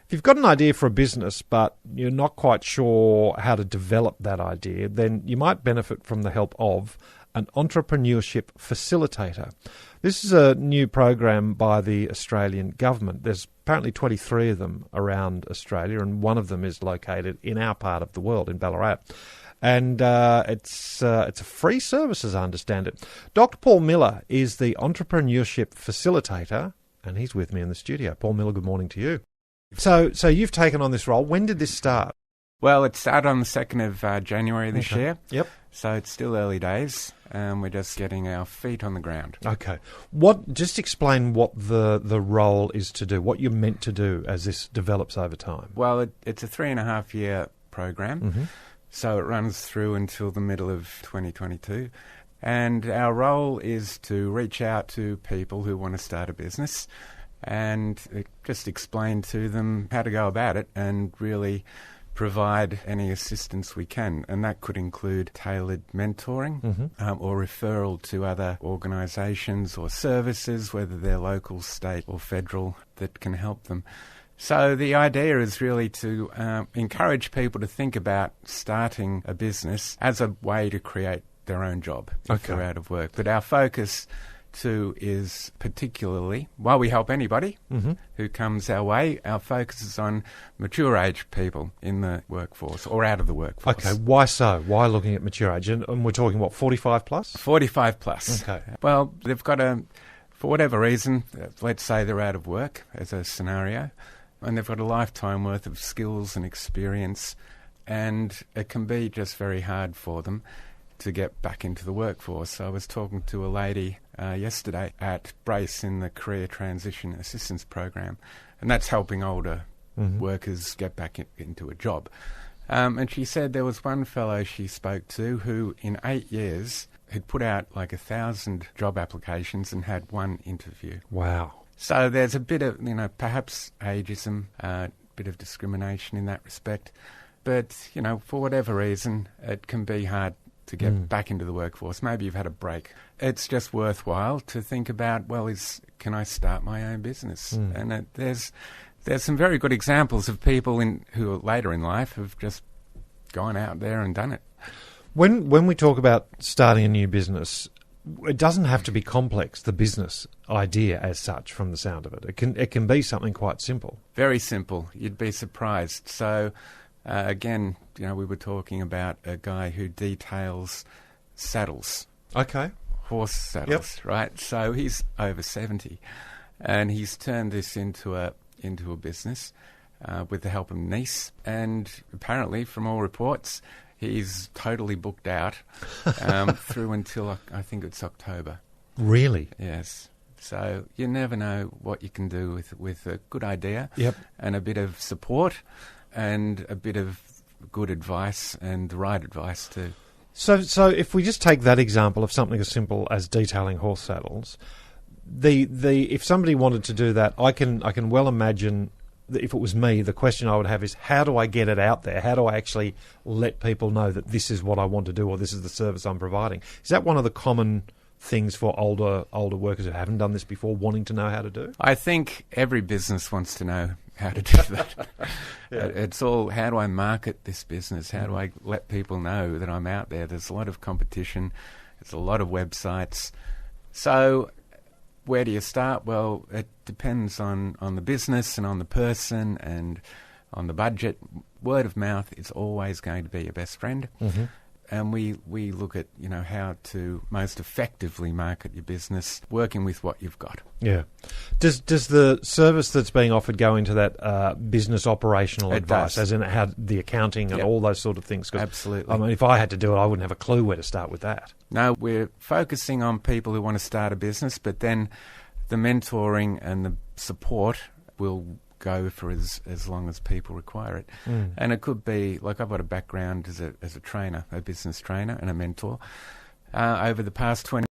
If you've got an idea for a business, but you're not quite sure how to develop that idea, then you might benefit from the help of an Entrepreneurship Facilitator. This is a new program by the Australian government. There's apparently 23 of them around Australia, and one of them is located in our part of the world, in Ballarat. And it's a free service, as I understand it. Dr. Paul Miller is the Entrepreneurship Facilitator, and he's with me in the studio. Paul Miller, good morning to you. So you've taken on this role. When did this start? Well, it started on the 2nd of January this year. Yep. So it's still early days. We're just getting our feet on the ground. Okay. Just explain what the role is to do, what you're meant to do as this develops over time. Well, it's a 3.5-year program. Mm-hmm. So it runs through until the middle of 2022. And our role is to reach out to people who want to start a business and just explain to them how to go about it and really provide any assistance we can. And that could include tailored mentoring or referral to other organisations or services, whether they're local, state or federal, that can help them. So the idea is really to encourage people to think about starting a business as a way to create their own job if they're out of work. But our focus too is particularly, while we help anybody who comes our way, our focus is on mature age people in the workforce or out of the workforce. Okay, why so? Why looking at mature age? And we're talking, what, 45 plus? 45 plus. Okay. Well, they've got for whatever reason, let's say they're out of work as a scenario, and they've got a lifetime worth of skills and experience, and it can be just very hard for them to get back into the workforce. I was talking to a lady yesterday at Brace in the Career Transition Assistance Program, and that's helping older workers get back into a job. And she said there was one fellow she spoke to who in 8 years had put out like 1,000 job applications and had one interview. Wow. So there's a bit of, perhaps ageism, a bit of discrimination in that respect. But, for whatever reason, it can be hard to get back into the workforce. Maybe you've had a break. It's just worthwhile to think about, can I start my own business? And there's some very good examples of people who are later in life have just gone out there and done it. When we talk about starting a new business, it doesn't have to be complex, the business idea as such, from the sound of it. It can be something quite simple. Very simple. You'd be surprised. So, again, we were talking about a guy who details saddles. Okay. Horse saddles, right? So he's over 70, and he's turned this into a business with the help of niece. And apparently, from all reports, he's totally booked out through until I think it's October. Really? Yes. So you never know what you can do with a good idea and a bit of support and a bit of good advice and the right advice too. So if we just take that example of something as simple as detailing horse saddles, if somebody wanted to do that, I can well imagine that if it was me, the question I would have is, how do I get it out there? How do I actually let people know that this is what I want to do or this is the service I'm providing? Is that one of the common things for older workers who haven't done this before wanting to know how to do? I think every business wants to know how to do that. It's all, how do I market this business? How do I let people know that I'm out there? There's a lot of competition. There's a lot of websites. So where do you start? Well, it depends on the business and on the person and on the budget. Word of mouth is always going to be your best friend. And we look at, how to most effectively market your business, working with what you've got. Yeah. Does the service that's being offered go into that business operational advice, as in how the accounting and all those sort of things? Absolutely. I mean, if I had to do it, I wouldn't have a clue where to start with that. No, we're focusing on people who want to start a business, but then the mentoring and the support will go for as long as people require it. And it could be, like, I've got a background as a trainer, a business trainer and a mentor. Over the past 20